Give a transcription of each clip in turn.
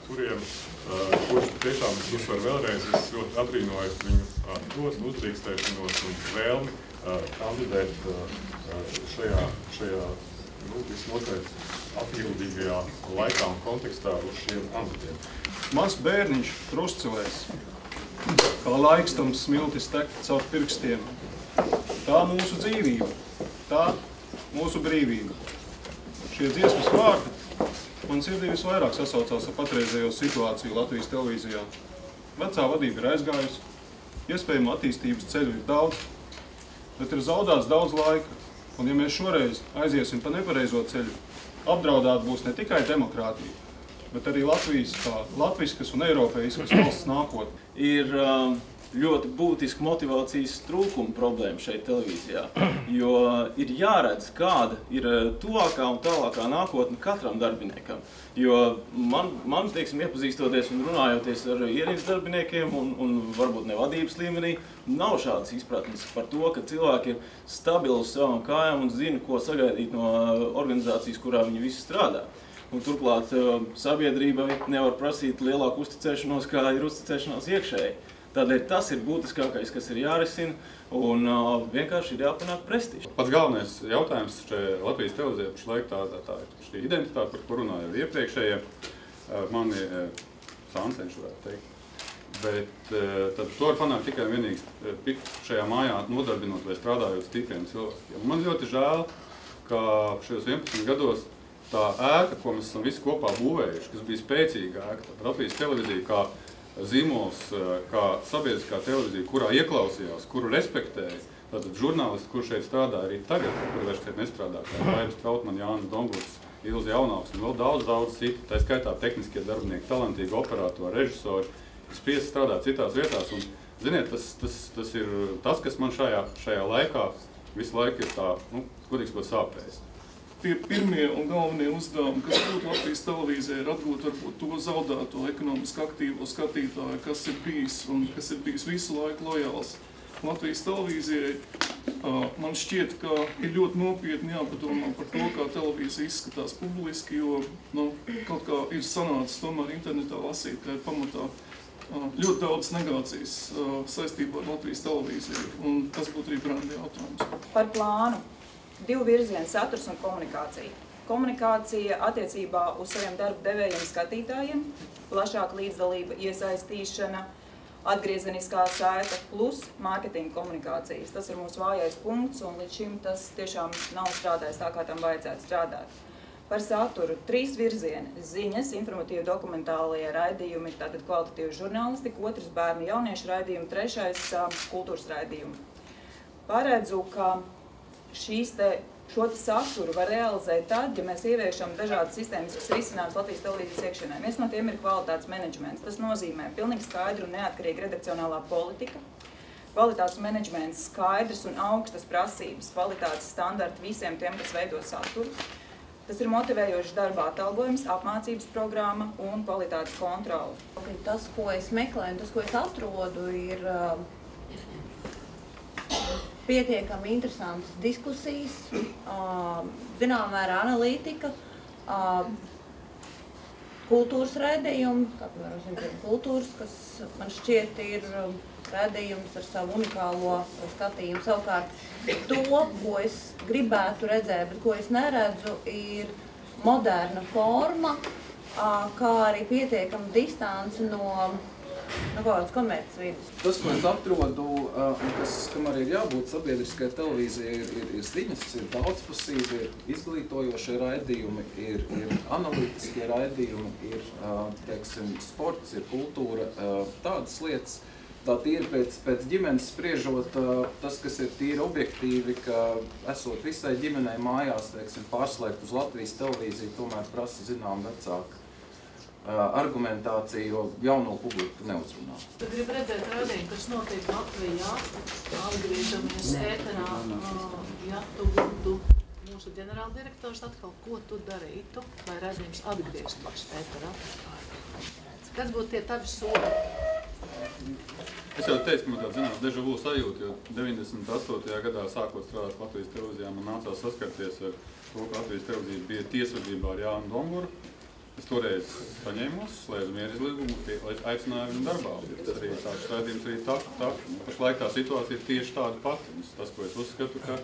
kurus tiešām es uzsveru vēlreiz, es ļoti abrīnoju viņu drosmi, uzdrīkstēšanos un vēlmi kandidēt šajā visnotaļ atbildīgajā laikā un kontekstā uz šiem amatiem. Mazs bērniņš krustcelēs, kā laikstams smiltis tek caur pirkstiem. Tā mūsu dzīvība, tā mūsu brīvība. Šie dziesmas vārdi man sirdī visvairāk sasaucās ar patreizējo situāciju Latvijas televīzijā. Vecā vadība ir aizgājusi, iespējama attīstības ceļu ir daudz, bet ir zaudāts daudz laika. Un ja mēs šoreiz aiziesim pa nepareizo ceļu, apdraudāt būs ne tikai demokrātija, bet arī Latvijas kā latviskas un eiropeiskas valsts nākotne. Ir ļoti būtiska motivācijas trūkuma problēma šeit televīzijā, jo ir jāredz, kāda ir tuvākā un tālākā nākotne katram darbiniekam. Jo man teiksim, iepazīstoties un runājoties ar ierīces darbiniekiem un varbūt ne vadības līmenī, nav šādas izpratnes par to, ka cilvēki ir stabili uz savām kājām un zina, ko sagaidīt no organizācijas, kurā viņi visi strādā. Un turklāt sabiedrībai nevar prasīt lielāku uzticēšanos, kā ir uzticēšanās iekšēji. Tādēļ tas ir būtiskākais, kas ir jārisina, un vienkārši ir jāpanāk prestižs. Pats galvenais jautājums šajā Latvijas televīzijā pašlaik tā ir šī identitāte, par ko runāja jau iepriekšējie mani sānceņši, varētu teikt. Bet tad to var panākt tikai vienīgi šajā mājā nodarbinot vai strādājot stipriem cilvēkiem. Man ļoti žēl, ka šajos 11 gados tā ēka, ko mēs esam visi kopā būvējuši, kas bija spēcīga ēka, Latvijas televīzija kā zīmols, kā sabiedriskā televīzija, kurā ieklausījās, kuru respektēja, tātad žurnālisti, kur šeit strādā arī tagad, kur vairs šeit nestrādā, kā Raibs Trautman, Jānis Domburgs, Ilze Jaunāks un vēl daudz citu, tā skaitā tehniskie darbinieki, talantīgi operatori, režisori, spiesti strādāt citās vietās. Un, ziniet, tas ir tas, kas man šajā laikā visu laiku ir tā, godīgs pat sāpējis. Tie pirmie un galvenie uzdevumi, kas būtu Latvijas televīzijai, ir atgūt varbūt to zaudēto ekonomiski aktīvo skatītāju, kas ir bijis visu laiku lojāls Latvijas televīzijai. Man šķiet, ka ir ļoti nopietni jāpadomā par to, kā televīzija izskatās publiski, jo kaut kā ir sanācis tomēr internetā lasīt, ka ir pamatā ļoti daudz negācijas saistībā ar Latvijas televīziju, un tas būtu arī branda jautājums. Par plānu. 2 virzieni - saturs un komunikācija. Komunikācija attiecībā uz saviem darba devējiem skatītājiem, plašāka līdzdalība, iesaistīšana, atgriezeniskā saite plus mārketinga komunikācijas. Tas ir mūsu vājais punkts, un līdz šim tas tiešām nav strādājis tā, kā tam vajadzētu strādāt. Par saturu 3 virzieni - ziņas, informatīvi dokumentālie raidījumi, tātad kvalitatīva žurnālistika, 2 bērnu jauniešu raidījumi, 3 kultūras raidījumi. Paredzu, ka šo saturu var realizēt tad, ja mēs ieviešam dažādas sistēmiskas risinājumus Latvijas televīzijas iekšienē. Viens no tiem ir kvalitātes menedžments. Tas nozīmē pilnīgi skaidru un neatkarīgu redakcionālā politika, kvalitātes menedžments, skaidrs un augstas prasības, kvalitātes standarti visiem tiem, kas veido saturu. Tas ir motivējošs darba atalgojums, apmācības programma un kvalitātes kontrole. Tas, ko es meklēju, tas, ko es atrodu, ir pietiekami interesantas diskusijas, zināmā mērā analītika, kultūras raidījumi, kā piemēram kultūras, kas man šķiet ir raidījums ar savu unikālo skatījumu. Savukārt to, ko es gribētu redzēt, bet ko es neredzu, ir moderna forma, kā arī pietiekama distance no kādas komerces vidas. Tas, ko es atrodu, un kam arī ir jābūt sabiedriskai televīzijai, ir ziņas, ir daudzpusīgi, ir izglītojošie raidījumi, ir analītiskie raidījumi, ir, teiksim, sports, ir kultūra, tādas lietas. Tā tīri pēc ģimenes spriežot, tas, kas ir tīri objektīvi, ka esot visai ģimenei mājās, teiksim, pārslēgt uz Latvijas televīziju, tomēr prasa zinām vecāku argumentāciju, jo jauno publiku neuzrunā. Tad grib redzēt raidījumu, kas notiek Latvijā, atgriežamies ēterā, ja tu būtu mūsu ģenerāldirektors atkal, ko tu darītu, lai raidījums atgrieztos ēterā? Kas būtu tie tavi soli? Es jau teicu, ka man tāds zināms deja vu sajūta, jo 98. gadā sākot strādāt Latvijas televīzijā, man nācās saskarties ar to, ka Latvijas televīzija bija tiesvedībā ar Jānu Domburu. Es toreiz saņēmos, slēdzu mieru izlīgumu, aicināju viņu darbā. Tas arī tāds raidījums arī tā. Pašlaik tā situācija ir tieši tāda pati. Tas, ko es uzskatu, ka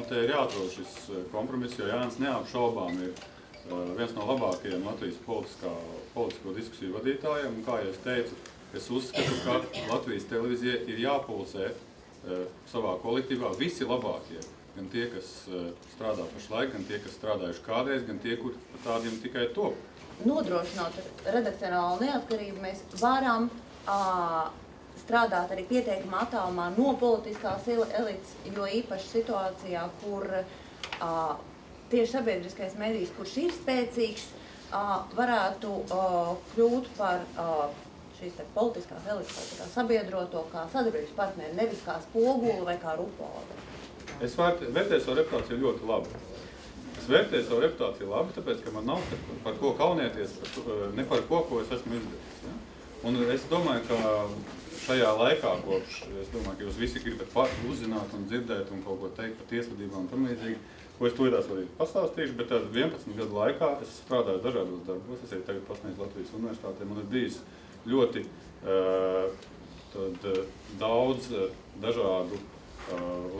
te ir jāatrod šis kompromiss, jo Jānis neapšaubām ir viens no labākajiem Latvijas politisko diskusiju vadītājiem. Un kā jau es teicu, es uzskatu, ka Latvijas televīzija ir jāpulcē savā kolektīvā visi labākie. Gan tie, kas strādā pašlaik, gan tie, kas strādājuši kādreiz, gan tie, kur tādiem tikai top. Nodrošinot redakcionālu neatkarību, mēs varam strādāt arī pietiekamā attālumā no politiskās elites, jo īpaši situācijā, kur tieši sabiedriskais medijs, kurš ir spēcīgs, varētu kļūt par šīs politiskās elites kā sabiedroto, kā sadarbības partneri, nevis kā spoguli vai kā rupoli. Es vērtēju savu reputāciju ļoti labi. Es vērtēju savu reputāciju labi, tāpēc, ka man nav par ko kaunieties, ne par ko es esmu izdarījis. Ja? Un es domāju, ka šajā laikā, es domāju, ka jūs visi gribat uzzināt un dzirdēt un kaut ko teikt par tiesvedībām un tam līdzīgi, ko es tūlītās arī pastāstīšu, bet 11 gadu laikā es strādāju dažādos darbos, es arī tagad pasniedzu Latvijas universitātē, man ir bijis ļoti daudz dažādu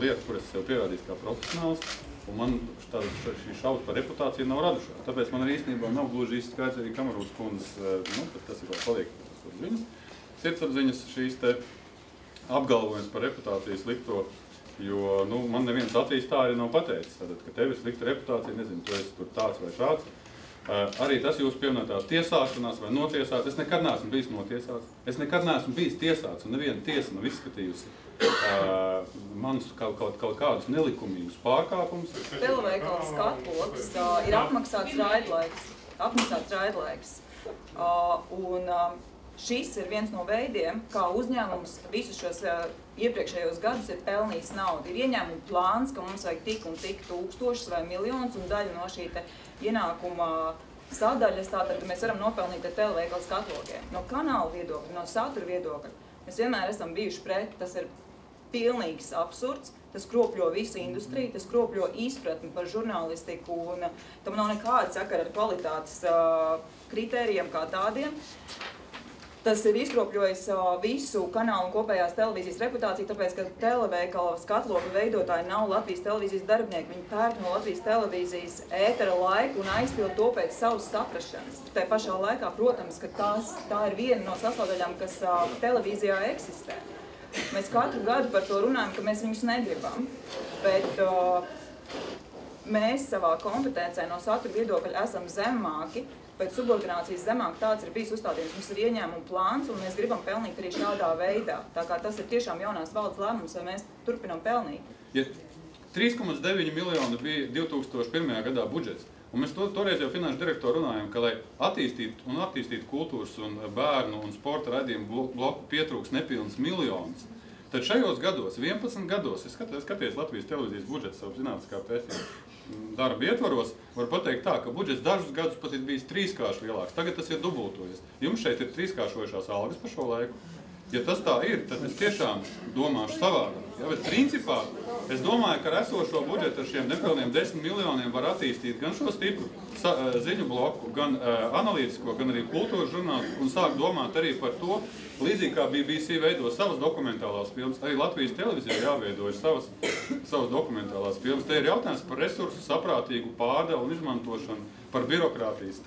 lietu, kuras es sev pierādīju kā profesionāls, un man šī šaubas par reputāciju nav radušās. Tāpēc man arī īstenībā nav gluži īsti skaidrs arī Kamarūtas kundzes, tas ir paliek uz viņas sirdsapziņas šīs te apgalvojums par reputāciju slikto, jo man neviens acīs tā arī nav pateicis. Tātad, ka tev ir slikta reputācija, nezinu, tu esi tur tāds vai šāds. Arī tas jūs pieminētās tiesāšanās vai notiesāts. Es nekad neesmu bijis notiesāts. Es nekad neesmu bijis tiesāts, un neviena tiesa nav izskatījusi manus kaut kādus nelikumīgus pārkāpumus. Televeikala skatloks ir apmaksāts raidlaiks. Un šis ir viens no veidiem, kā uzņēmums visus šos iepriekšējos gadus ir pelnījis naudu. Ir ieņēmuma plāns, ka mums vajag tik un tik tūkstošus vai miljonus, un daļa no šī ienākuma sadaļas, tātad mēs varam nopelnīt ar televeikala skatlogiem. No kanāla viedokļa, no satura viedokļa, mēs vienmēr esam bijuši pret, tas ir pilnīgs absurds, tas kropļo visu industriju, tas kropļo izpratni par žurnālistiku, un tam nav nekāda sakara ar kvalitātes kritērijiem kā tādiem. Tas ir izkropļojis visu kanālu un kopējās televīzijas reputāciju, tāpēc, ka televeikala skatloga veidotāji nav Latvijas televīzijas darbinieki. Viņi pērk no Latvijas televīzijas ētera laiku un aizpild to pēc savas saprašanas. Tā pašā laikā, protams, ka tā ir viena no sastāvdaļām, kas televīzijā eksistē. Mēs katru gadu par to runājam, ka mēs viņus negribam, bet mēs savā kompetencē no satura viedokļa esam zemāki, pēc subordinācijas zemāk tāds ir bijis uzstādījums. Mums ir ieņēmuma plāns, un mēs gribam pelnīt arī šādā veidā. Tā kā tas ir tiešām jaunās valdes lēmums, vai mēs turpinām pelnīt. Ja 3,9 miljoni bija 2001. gadā budžets, un mēs toreiz jau finanšu direktoru runājam, ka, lai attīstītu kultūras un bērnu un sporta raidījumu bloku pietrūks nepilns miljonus, tad šajos gados, 11 gados, es skaties Latvijas televīzijas budžets savu zinātniskā pētījuma darba ietvaros, var pateikt tā, ka budžets dažus gadus pat ir bijis 3-kārši lielāks. Tagad tas ir dubultojies. Jums šeit ir 3-kāršojušās algas par šo laiku. Ja tas tā ir, tad es tiešām domāšu savādāk. Ja, bet principā es domāju, ka ar esošo budžetu ar šiem nepilniem 10 miljoniem var attīstīt gan šo stipru ziņu bloku, gan analītisko, gan arī kultūras žurnālu, un sāk domāt arī par to, līdzīgi kā BBC veido savas dokumentālās filmas, arī Latvijas televīzija jāveidojas savas dokumentālās filmas. Te ir jautājums par resursu saprātīgu pārdevu un izmantošanu, par birokrātijas,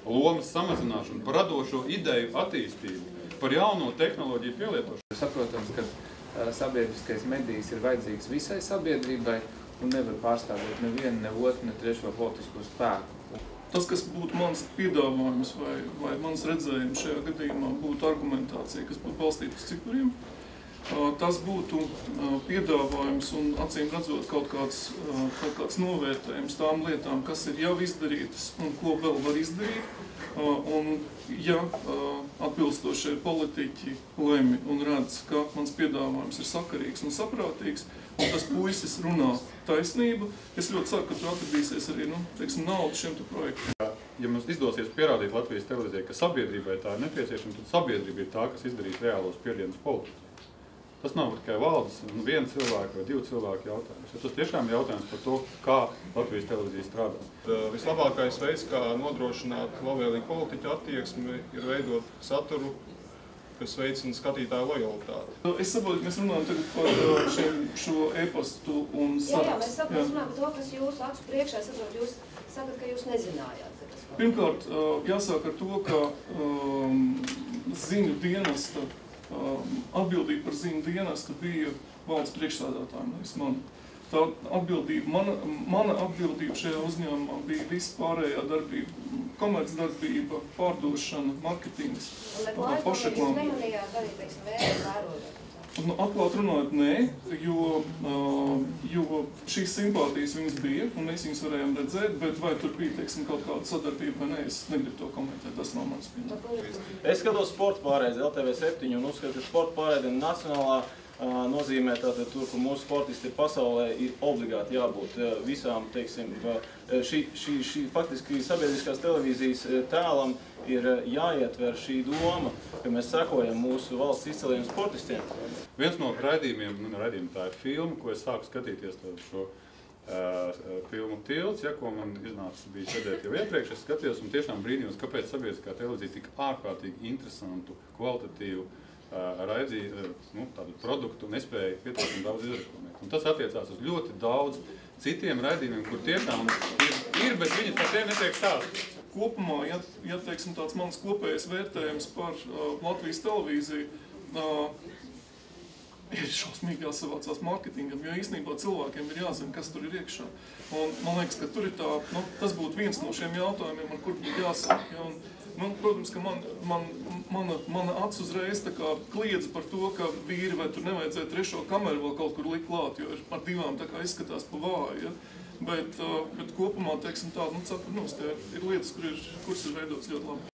lomas samazināšanu, par radošo ideju attīstību, par jauno tehnoloģiju pielietošanu. Saprotams, ka sabiedriskais medijs ir vajadzīgs visai sabiedrībai un nevar pārstāvēt nevienu, ne otru, ne trešo politisko spēku. Tas, kas būtu mans piedāvājums vai mans redzējums šajā gadījumā, būtu argumentācija, kas būtu balstīta uz cipariem. Tas būtu piedāvājums un acīm redzot kaut kāds novērtējums tām lietām, kas ir jau izdarītas un ko vēl var izdarīt. Un ja atbilstošie politiķi lemj un redz, ka mans piedāvājums ir sakarīgs un saprātīgs, un tas puisis runā taisnību, es ļoti ceru, ka tur atradīsies arī naudu šiem projektiem. Ja mums izdosies pierādīt Latvijas televīzijai, ka sabiedrībai tā ir nepieciešama, tad sabiedrība ir tā, kas izdarīs reālos spiedienus politiķi. Tas nav tikai valdes, viena cilvēka vai divu cilvēku jautājums. Tas tiešām ir jautājums par to, kā Latvijas televīzija strādā. Vislabākais veids, kā nodrošināt labvēlīgu politiķu attieksmi, ir veidot saturu, kas veicina skatītāju lojalitāti. Es saprotu, mēs runājam tagad par šo e-pastu un sarakstu. Jā, mēs saprotam par to, kas jūsu acu priekšā, saprot, jūs sakat, ka jūs nezinājāt. Pirmkārt, jāsāk ar to, ka ziņu dienesta, atbildība par ziņu dienestu bija valsts priekšsēdētājiem, nevis man. Tā atbildība, mana atbildība šajā uzņēmumā bija visa pārējā darbība, komercdarbība, pārdošana, marketings, pašreklāma. Jūs nemanījāt arī, teiksim, vērojot? Atklāt runājot, nē, jo šīs simpātijas viņas bija, un mēs viņas varējām redzēt, bet vai tur bija, teiksim, kaut kāda sadarbība vai nē, es negribu to komentēt, tas nav mans pieņēmums. Es skatos sporta pārēdi LTV7 un uzskatu, ka sporta pārēdi nacionālā nozīmē tātad tur, kur mūsu sportisti ir pasaulē, ir obligāti jābūt visām, teiksim, šī faktiski sabiedriskās televīzijas tēlam ir jāietver šī doma, ka mēs sekojam mūsu valsts izciliem sportistiem. Viens no raidījumiem, tā ir filma, ko es sāku skatīties šo filmu Tilts, ko man iznāca bija sēdēt jau iepriekš, es skatījos un tiešām brīnījos, kāpēc sabiedriskā televīzija tik ārkārtīgi interesantu, kvalitatīvu raidīja tādu produktu un nespēja pietiekami daudz izreklamēt. Un tas attiecās uz ļoti daudz citiem raidījumiem, kur tiešām ir, bet viņi par tiem netiek stāstīts. Kopumā, ja teiksim, tāds mans kopējais vērtējums par Latvijas televīziju, ir šausmīgi jāsavācās marketingam, jo īstenībā cilvēkiem ir jāzina, kas tur ir iekšā. Un man liekas, ka tur ir tas būtu viens no šiem jautājumiem, ar kur būtu jāsāk. Ja? Protams, ka mana acs uzreiz kliedz par to, ka vīri vai tur nevajadzēja trešo kameru vēl kaut kur likt klāt, jo ar divām izskatās pa vāju. Ja? Bet kopumā, teiksim tā, ir lietas, kuras ir veidotas ļoti labi.